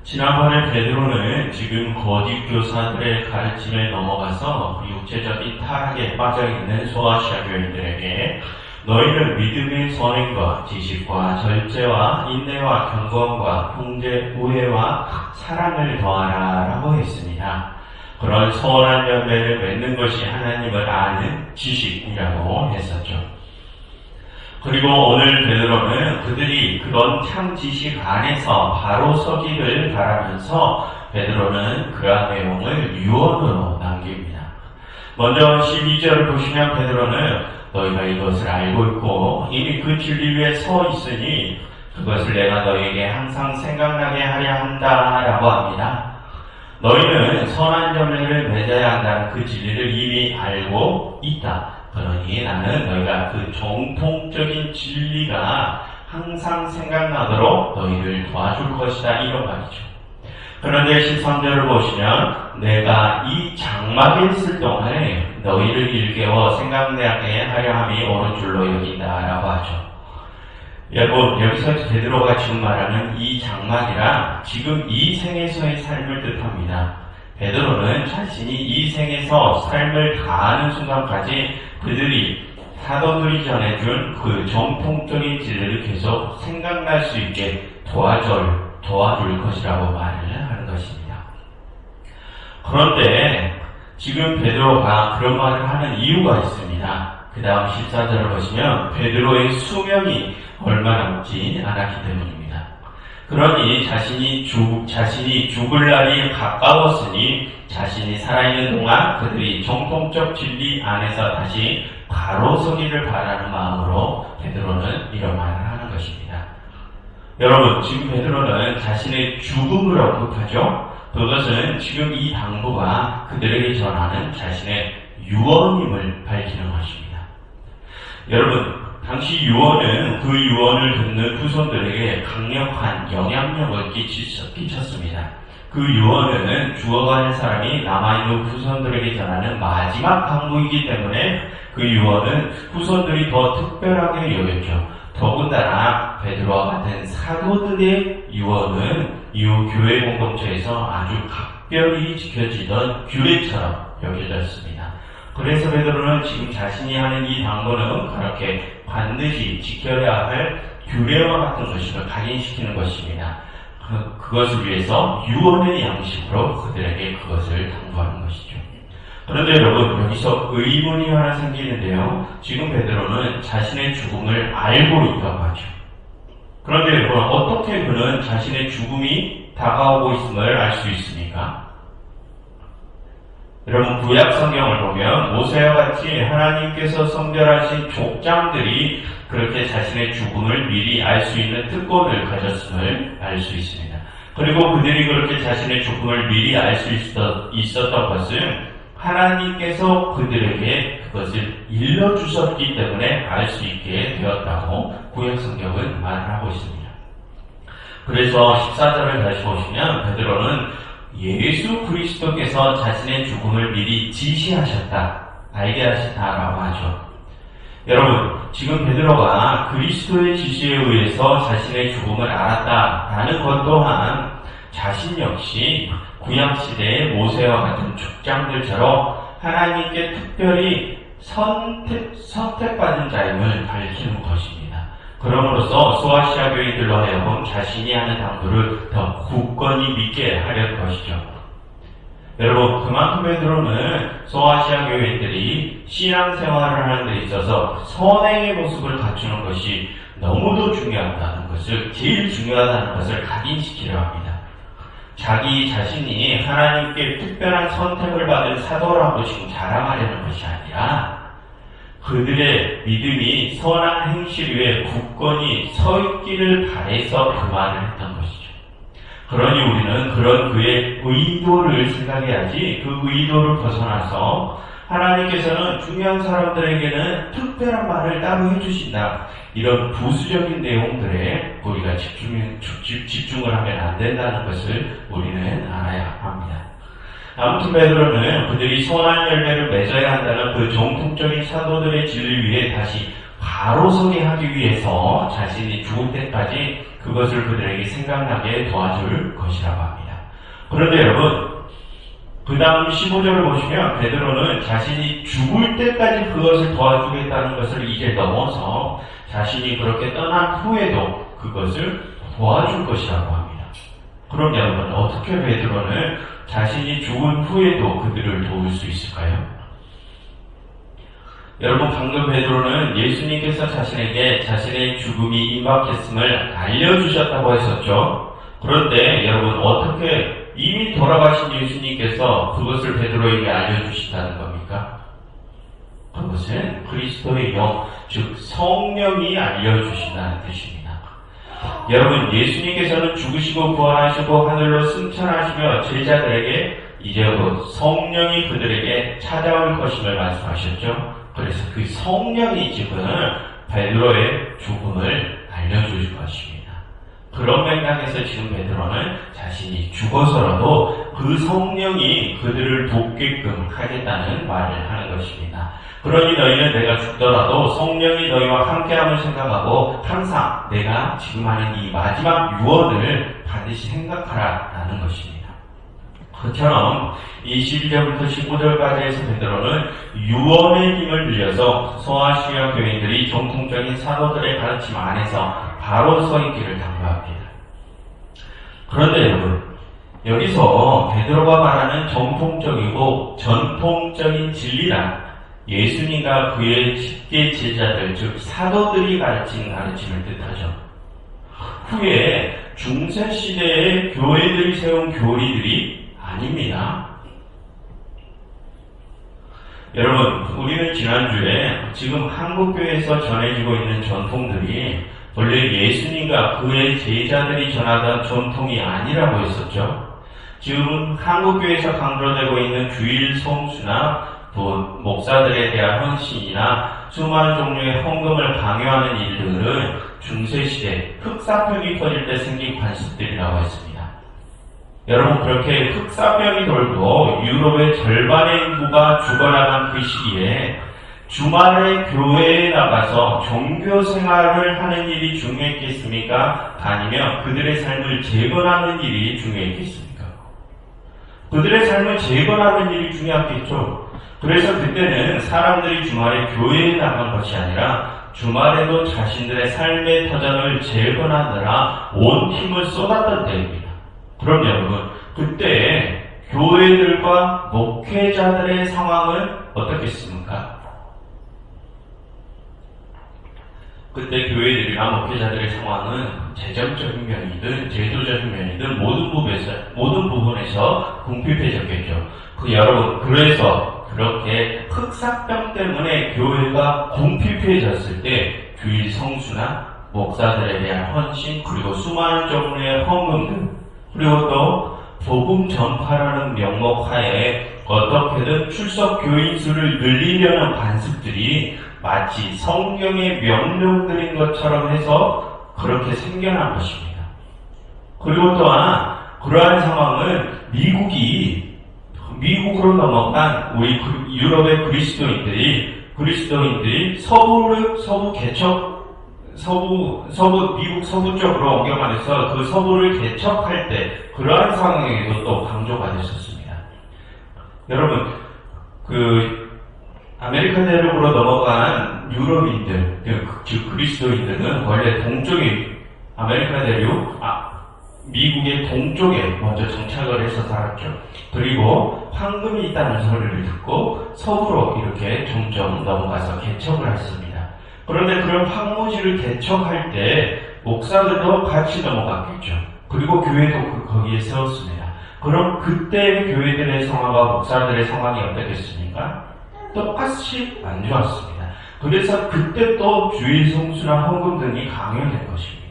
지난번에 베드로는 지금 거짓 교사들의 가르침에 넘어가서 육체적인 타락에 빠져있는 소아시아 교인들에게 너희는 믿음의 선행과 지식과 절제와 인내와 경건과 형제 우애와 사랑을 더하라 라고 했습니다. 그런 선한 열매를 맺는 것이 하나님을 아는 지식이라고 했었죠. 그리고 오늘 베드로는 그들이 그런 참 지식 안에서 바로 서기를 바라면서 베드로는 그러한 내용을 유언으로 남깁니다. 먼저 12절을 보시면 베드로는 너희가 이것을 알고 있고 이미 그 진리 위에 서 있으니 그것을 내가 너희에게 항상 생각나게 하려 한다 라고 합니다. 너희는 선한 열매를 맺어야 한다는 그 진리를 이미 알고 있다. 그러니 나는 너희가 그 정통적인 진리가 항상 생각나도록 너희를 도와줄 것이다 이런 말이죠. 그런데 13절을 보시면 내가 이 장막에 있을 동안에 너희를 일깨워 생각나게 하려 함이 옳은 줄로 여긴다 라고 하죠. 여러분, 여기서 베드로가 지금 말하는 이 장막이란 지금 이 생에서의 삶을 뜻합니다. 베드로는 자신이 이 생에서 삶을 다하는 순간까지 그들이 사도들이 전해준 그 정통적인 진리를 계속 생각날 수 있게 도와줄 것이라고 말을 하는 것입니다. 그런데 지금 베드로가 그런 말을 하는 이유가 있습니다. 그 다음 14절을 보시면 베드로의 수명이 얼마 남지 않았기 때문입니다. 그러니 자신이 죽을 날이 가까웠으니 자신이 살아있는 동안 그들이 정통적 진리 안에서 다시 바로 서기를 바라는 마음으로 베드로는 이런 말을 하는 것입니다. 여러분, 지금 베드로는 자신의 죽음을 언급하죠. 그것은 지금 이 당부가 그들에게 전하는 자신의 유언임을 밝히는 것입니다. 여러분, 당시 유언은 그 유언을 듣는 후손들에게 강력한 영향력을 끼쳤습니다. 그 유언은 죽어가는 사람이 남아있는 후손들에게 전하는 마지막 당부이기 때문에 그 유언은 후손들이 더 특별하게 여겼죠. 더군다나 베드로와 같은 사도들의 유언은 이후 교회 공동체에서 아주 각별히 지켜지던 규례처럼 여겨졌습니다. 그래서 베드로는 지금 자신이 하는 이 당부는 그렇게 반드시 지켜야 할 규례와 같은 것임을 각인시키는 것입니다. 그것을 위해서 유언의 양식으로 그들에게 그것을 당부하는 것이죠. 그런데 여러분, 여기서 의문이 하나 생기는데요. 지금 베드로는 자신의 죽음을 알고 있다고 하죠. 그런데 여러분, 어떻게 그는 자신의 죽음이 다가오고 있음을 알 수 있습니까? 여러분, 구약 성경을 보면 모세와 같이 하나님께서 선별하신 족장들이 그렇게 자신의 죽음을 미리 알 수 있는 특권을 가졌음을 알 수 있습니다. 그리고 그들이 그렇게 자신의 죽음을 미리 알 수 있었던 것은 하나님께서 그들에게 그것을 일러주셨기 때문에 알 수 있게 되었다고 구약 성경은 말을 하고 있습니다. 그래서 14절을 다시 보시면 베드로는 예수 그리스도께서 자신의 죽음을 미리 지시하셨다, 알게 하셨다라고 하죠. 여러분, 지금 베드로가 그리스도의 지시에 의해서 자신의 죽음을 알았다라는 것 또한 자신 역시 구약시대의 모세와 같은 족장들처럼 하나님께 특별히 선택받은 자임을 밝히는 것입니다. 그럼으로써 소아시아 교인들로 하여금 자신이 하는 당부를 더 굳건히 믿게 하려는 것이죠. 여러분, 그만큼 베드로는 소아시아 교인들이 신앙생활을 하는 데 있어서 선행의 모습을 갖추는 것이 너무도 중요하다는 것을, 제일 중요하다는 것을 각인시키려 합니다. 자기 자신이 하나님께 특별한 선택을 받은 사도라고 지금 자랑하려는 것이 아니라 그들의 믿음이 선한 행실 위에 굳건히 서 있기를 바래서 그 말을 했던 것이죠. 그러니 우리는 그런 그의 의도를 생각해야지 그 의도를 벗어나서 하나님께서는 중요한 사람들에게는 특별한 말을 따로 해주신다, 이런 부수적인 내용들에 우리가 집중을 하면 안 된다는 것을 우리는 알아야 합니다. 아무튼 베드로는 그들이 선한 열매를 맺어야 한다는 그 정통적인 사도들의 진리 위에 다시 바로 서게 하기 위해서 자신이 죽을 때까지 그것을 그들에게 생각나게 도와줄 것이라고 합니다. 그런데 여러분, 그 다음 15절을 보시면 베드로는 자신이 죽을 때까지 그것을 도와주겠다는 것을 이제 넘어서 자신이 그렇게 떠난 후에도 그것을 도와줄 것이라고 합니다. 그럼 여러분, 어떻게 베드로는 자신이 죽은 후에도 그들을 도울 수 있을까요? 여러분, 방금 베드로는 예수님께서 자신에게 자신의 죽음이 임박했음을 알려주셨다고 했었죠. 그런데 여러분, 어떻게 이미 돌아가신 예수님께서 그것을 베드로에게 알려주신다는 겁니까? 그것은 그리스도의 영, 즉 성령이 알려주신다는 뜻입니다. 여러분, 예수님께서는 죽으시고 부활하시고 하늘로 승천하시며 제자들에게 이제 곧 성령이 그들에게 찾아올 것임을 말씀하셨죠. 그래서 그 성령이 지금 베드로의 죽음을 알려줄 것입니다. 그런 맥락에서 지금 베드로는 자신이 죽어서라도 그 성령이 그들을 돕게끔 하겠다는 말을 하는 것입니다. 그러니 너희는 내가 죽더라도 성령이 너희와 함께함을 생각하고 항상 내가 지금 하는 이 마지막 유언을 반드시 생각하라 라는 것입니다. 그처럼 22절부터 19절까지 해서 베드로는 유언의 힘을 빌려서 소아시아 교인들이 정통적인 사도들의 가르침 안에서 바로 서 있기를 당부합니다. 그런데 여러분, 여기서 베드로가 말하는 정통적이고 전통적인 진리란 예수님과 그의 10개 제자들, 즉 사도들이 가르친 가르침을 뜻하죠. 후에 중세시대의 교회들이 세운 교리들이 아닙니다. 여러분, 우리는 지난주에 지금 한국교회에서 전해지고 있는 전통들이 원래 예수님과 그의 제자들이 전하던 전통이 아니라고 했었죠. 지금 한국교회에서 강조되고 있는 주일 성수나 또 목사들에 대한 헌신이나 수많은 종류의 헌금을 강요하는 일들은 중세시대 흑사병이 터질 때 생긴 관습들이라고 했습니다. 여러분, 그렇게 흑사병이 돌고 유럽의 절반의 인구가 죽어나간 그 시기에 주말에 교회에 나가서 종교 생활을 하는 일이 중요했겠습니까? 아니면 그들의 삶을 재건하는 일이 중요했겠습니까? 그들의 삶을 재건하는 일이 중요했겠죠. 그래서 그때는 사람들이 주말에 교회에 나간 것이 아니라 주말에도 자신들의 삶의 터전을 재건하느라 온 힘을 쏟았던 때입니다. 그럼 여러분, 그때 교회들과 목회자들의 상황은 어떻겠습니까? 그때 교회들이나 목회자들의 상황은 재정적인 면이든 제도적인 면이든 모든 부분에서 궁핍해졌겠죠. 여러분, 그래서 그렇게 흑사병 때문에 교회가 궁핍해졌을 때 주일 성수나 목사들에 대한 헌신, 그리고 수많은 종류의 헌금들, 그리고 또 복음 전파라는 명목 하에 어떻게든 출석 교인 수를 늘리려는 관습들이 마치 성경의 명령들인 것처럼 해서 그렇게 생겨난 것입니다. 그리고 또한 그러한 상황을 미국으로 넘어간 우리 유럽의 그리스도인들이 미국 서부 쪽으로 옮겨가면서 그 서부를 개척할 때 그러한 상황에도 또 강조가 됐었습니다. 여러분, 아메리카 대륙으로 넘어간 유럽인들, 즉 그리스도인들은 원래 아메리카 대륙, 미국의 동쪽에 먼저 정착을 해서 살았죠. 그리고 황금이 있다는 소리를 듣고 서부로 이렇게 점점 넘어가서 개척을 했습니다. 그런데 그런 황무지를 개척할 때 목사들도 같이 넘어갔겠죠. 그리고 교회도 거기에 세웠습니다. 그럼 그때의 교회들의 상황과 목사들의 상황이 어떻겠습니까? 똑같이 안 좋았습니다. 그래서 그때 또 주일 성수나 헌금 등이 강요된 것입니다.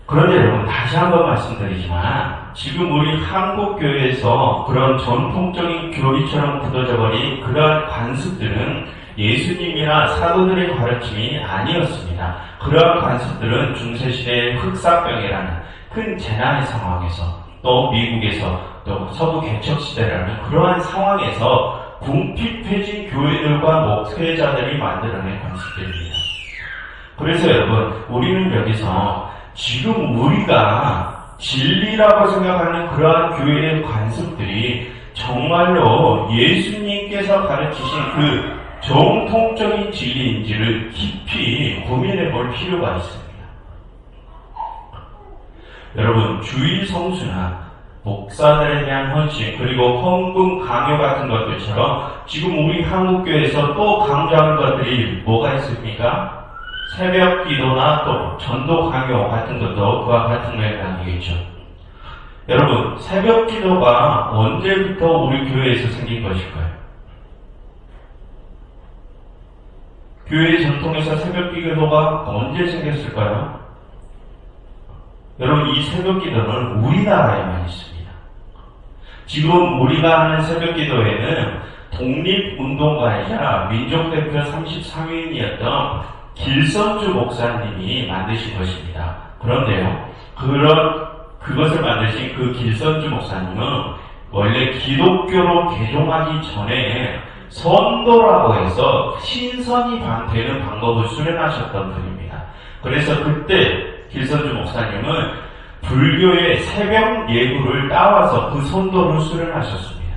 그런데 여러분, 다시 한번 말씀드리지만 지금 우리 한국교회에서 그런 전통적인 교리처럼 굳어져 버린 그러한 관습들은 예수님이나 사도들의 가르침이 아니었습니다. 그러한 관습들은 중세시대의 흑사병이라는 큰 재난의 상황에서 또 미국에서 또 서부 개척시대라는 그러한 상황에서 궁핍해진 교회들과 목회자들이 만들어낸 관습들입니다. 그래서 여러분, 우리는 여기서 지금 우리가 진리라고 생각하는 그러한 교회의 관습들이 정말로 예수님께서 가르치신 그 정통적인 진리인지를 깊이 고민해 볼 필요가 있습니다. 여러분, 주일 성수나 목사들에 대한 헌신, 그리고 헌금 강요 같은 것들처럼 지금 우리 한국교회에서 또 강조하는 것들이 뭐가 있습니까? 새벽 기도나 또 전도 강요 같은 것도 그와 같은 맥락이겠죠. 여러분, 새벽 기도가 언제부터 우리 교회에서 생긴 것일까요? 교회 전통에서 새벽 기도가 언제 생겼을까요? 여러분, 이 새벽 기도는 우리나라에만 있습니다. 지금 우리가 하는 새벽 기도에는 독립운동가이자 민족대표 33인이었던 길선주 목사님이 만드신 것입니다. 그런데요, 그것을 만드신 그 길선주 목사님은 원래 기독교로 개종하기 전에 선도라고 해서 신선이 되는 방법을 수련하셨던 분입니다. 그래서 그때 길선주 목사님은 불교의 새벽 예구를 따와서 그 선도를 수련하셨습니다.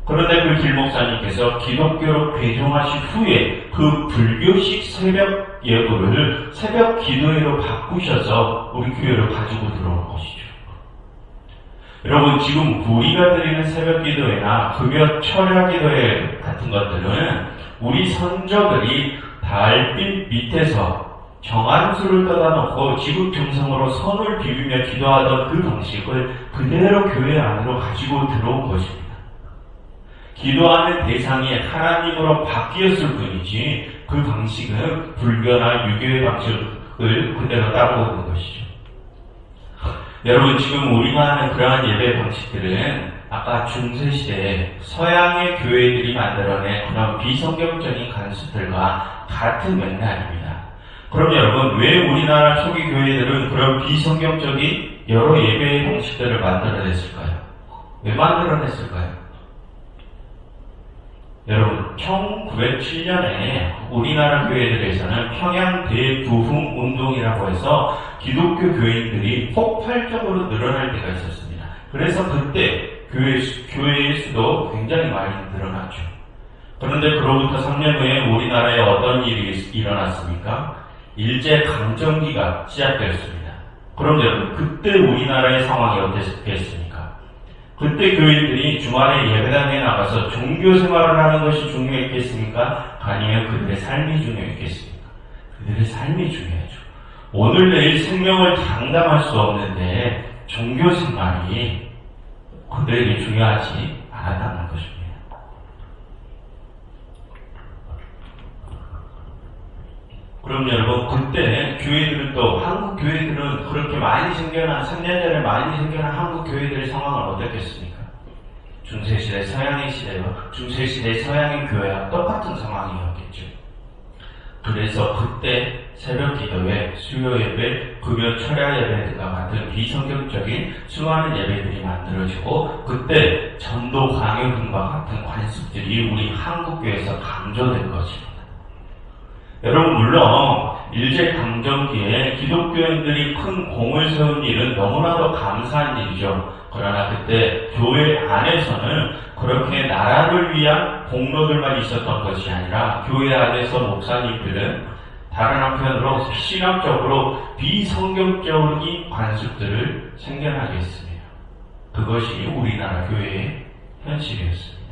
그런데 그 길 목사님께서 기독교로 개종하신 후에 그 불교식 새벽 예구를 새벽 기도회로 바꾸셔서 우리 교회로 가지고 들어온 것이죠. 여러분, 지금 우리가 드리는 새벽 기도회나 금요 철야 기도회 같은 것들은 우리 선조들이 달빛 밑에서 정한수를 떠다놓고 지극정성으로 선을 비비며 기도하던 그 방식을 그대로 교회 안으로 가지고 들어온 것입니다. 기도하는 대상이 하나님으로 바뀌었을 뿐이지 그 방식은 불교나 유교의 방식을 그대로 따라오는 것이죠. 여러분, 지금 우리가 하는 그러한 예배 방식들은 아까 중세시대에 서양의 교회들이 만들어낸 그런 비성경적인 관습들과 같은 맥락입니다. 그럼 여러분, 왜 우리나라 초기 교회들은 그런 비성경적인 여러 예배의 방식들을 만들어냈을까요? 왜 만들어냈을까요? 여러분, 1907년에 우리나라 교회들에서는 평양 대부흥 운동이라고 해서 기독교 교인들이 폭발적으로 늘어날 때가 있었습니다. 그래서 그때 교회의 수도 굉장히 많이 늘어났죠. 그런데 그로부터 3년 후에 우리나라에 어떤 일이 일어났습니까? 일제강점기가 시작되었습니다. 그럼 여러분, 그때 우리나라의 상황이 어땠겠습니까? 그때 교인들이 주말에 예배당에 나가서 종교 생활을 하는 것이 중요했겠습니까? 아니면 그들의 삶이 중요했겠습니까? 그들의 삶이 중요하죠. 오늘 내일 생명을 장담할 수 없는데 종교 생활이 그들에게 중요하지 않았다는 것입니다. 그럼 여러분, 그때 교회들은 또 한국 교회들은 그렇게 많이 생겨난 3년 전에 많이 생겨난 한국 교회들의 상황은 어떻겠습니까? 중세시대 서양의 시대와 중세시대 서양의 교회와 똑같은 상황이었겠죠. 그래서 그때 새벽 기도회, 수요 예배, 금요 철야 예배 등과 같은 비성경적인 수많은 예배들이 만들어지고 그때 전도 강요 등과 같은 관습들이 우리 한국교회에서 강조된 것입니다. 여러분, 물론 일제강점기에 기독교인들이 큰 공을 세운 일은 너무나도 감사한 일이죠. 그러나 그때 교회 안에서는 그렇게 나라를 위한 공로들만 있었던 것이 아니라 교회 안에서 목사님들은 다른 한편으로 신학적으로 비성경적인 관습들을 생겨나게 했습니다. 그것이 우리나라 교회의 현실이었습니다.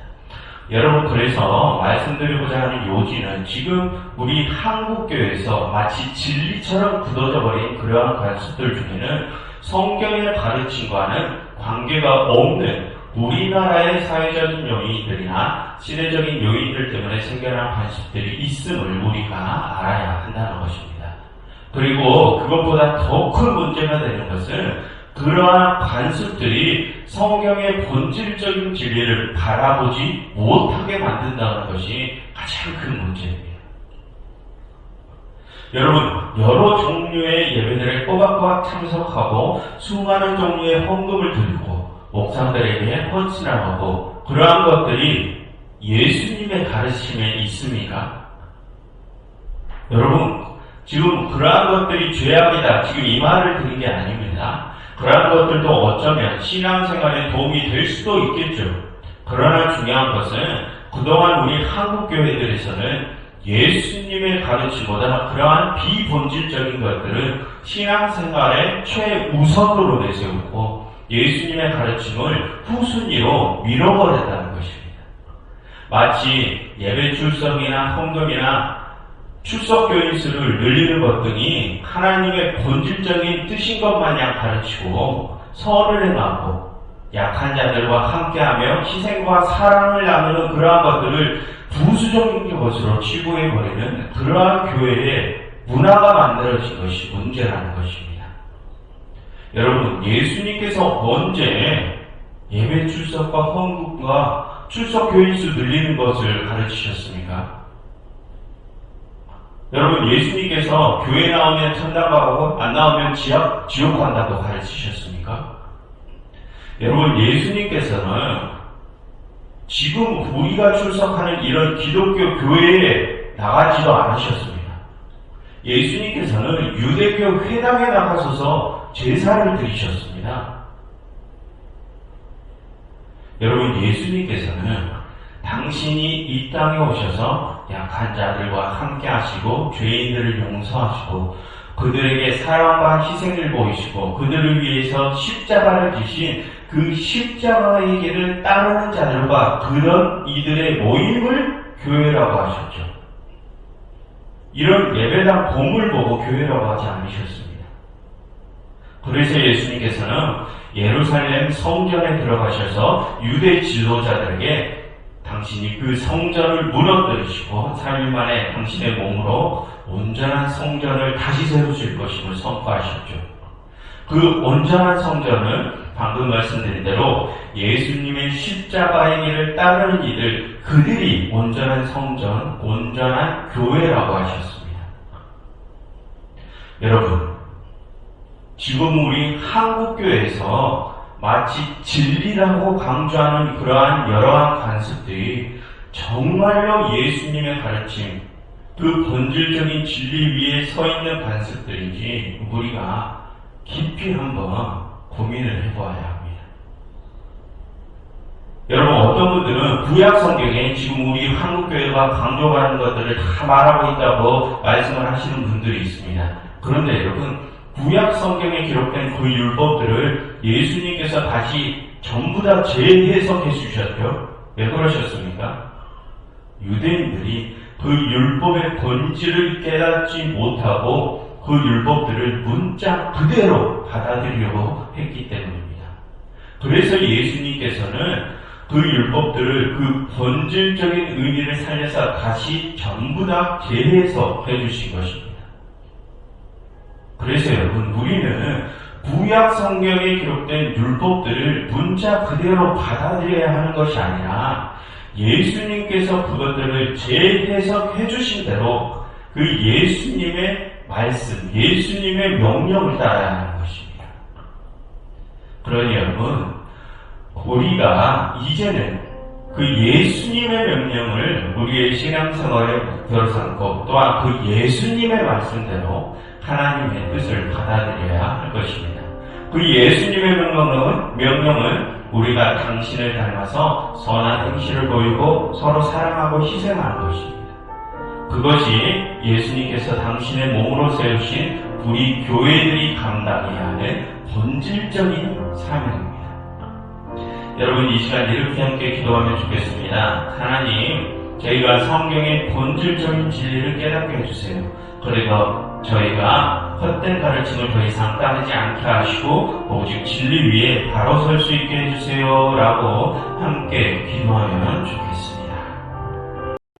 여러분, 그래서 말씀드리고자 하는 요지는 지금 우리 한국교회에서 마치 진리처럼 굳어져 버린 그러한 관습들 중에는 성경의 가르침과는 관계가 없는 우리나라의 사회적인 요인들이나 시대적인 요인들 때문에 생겨난 관습들이 있음을 우리가 알아야 한다는 것입니다. 그리고 그것보다 더 큰 문제가 되는 것은 그러한 관습들이 성경의 본질적인 진리를 바라보지 못하게 만든다는 것이 가장 큰 문제입니다. 여러분, 여러 종류의 예배들에 꼬박꼬박 참석하고 수많은 종류의 헌금을 드리고 목사들에게 헌신을 하고 그러한 것들이 예수님의 가르침에 있습니까? 여러분, 지금 그러한 것들이 죄악이다. 지금 이 말을 드린 게 아닙니다. 그러한 것들도 어쩌면 신앙생활에 도움이 될 수도 있겠죠. 그러나 중요한 것은 그동안 우리 한국 교회들에서는 예수님의 가르침보다 그러한 비본질적인 것들을 신앙생활의 최우선으로 내세우고 예수님의 가르침을 후순위로 밀어버렸다는 것입니다. 마치 예배 출석이나 헌금이나 출석교인 수를 늘리는 것 등이 하나님의 본질적인 뜻인 것 마냥 가르치고 선을 행하고 약한 자들과 함께하며 희생과 사랑을 나누는 그러한 것들을 부수적인 것으로 치부해버리는 그러한 교회의 문화가 만들어진 것이 문제라는 것입니다. 여러분, 예수님께서 언제 예배 출석과 헌금과 출석 교인 수 늘리는 것을 가르치셨습니까? 여러분, 예수님께서 교회 나오면 천당 가고 안 나오면 지옥 간다고 가르치셨습니까? 여러분, 예수님께서는 지금 우리가 출석하는 이런 기독교 교회에 나가지도 않으셨습니다. 예수님께서는 유대교 회당에 나가셔서 제사를 드리셨습니다. 여러분, 예수님께서는 당신이 이 땅에 오셔서 약한 자들과 함께 하시고 죄인들을 용서하시고 그들에게 사랑과 희생을 보이시고 그들을 위해서 십자가를 지신 그 십자가의 길을 따르는 자들과 그런 이들의 모임을 교회라고 하셨죠. 이런 예배당 공을 보고 교회라고 하지 않으셨습니다. 그래서 예수님께서는 예루살렘 성전에 들어가셔서 유대 지도자들에게 당신이 그 성전을 무너뜨리시고 3일 만에 당신의 몸으로 온전한 성전을 다시 세우실 것임을 선포하셨죠. 그 온전한 성전은 방금 말씀드린 대로 예수님의 십자가의 길을 따르는 이들, 그들이 온전한 성전, 온전한 교회라고 하셨습니다. 여러분, 지금 우리 한국교회에서 마치 진리라고 강조하는 그러한 여러한 관습들이 정말로 예수님의 가르침, 그 본질적인 진리 위에 서 있는 관습들인지 우리가 깊이 한번 고민을 해보아야 합니다. 여러분, 어떤 분들은 구약 성경에 지금 우리 한국교회가 강조하는 것들을 다 말하고 있다고 말씀을 하시는 분들이 있습니다. 그런데 여러분, 구약 성경에 기록된 그 율법들을 예수님께서 다시 전부 다 재해석해 주셨죠. 왜 그러셨습니까? 유대인들이 그 율법의 본질을 깨닫지 못하고 그 율법들을 문자 그대로 받아들이려고 했기 때문입니다. 그래서 예수님께서는 그 율법들을 그 본질적인 의미를 살려서 다시 전부 다 재해석해 주신 것입니다. 그래서 여러분, 우리는 구약 성경에 기록된 율법들을 문자 그대로 받아들여야 하는 것이 아니라 예수님께서 그것들을 재해석해 주신 대로 그 예수님의 말씀, 예수님의 명령을 따라야 하는 것입니다. 그러니 여러분, 우리가 이제는 그 예수님의 명령을 우리의 신앙생활에 들어삼고 또한 그 예수님의 말씀대로 하나님의 뜻을 받아들여야 할 것입니다. 그 예수님의 명령은 우리가 당신을 닮아서 선한 행실을 보이고 서로 사랑하고 희생하는 것입니다. 그것이 예수님께서 당신의 몸으로 세우신 우리 교회들이 감당해야 하는 본질적인 사명입니다. 여러분, 이 시간 이렇게 함께 기도하면 좋겠습니다. 하나님, 저희가 성경의 본질적인 진리를 깨닫게 해주세요. 그리고 저희가 헛된 가르침을 더 이상 따르지 않게 하시고 오직 진리 위에 바로 설 수 있게 해주세요 라고 함께 기도하면 좋겠습니다.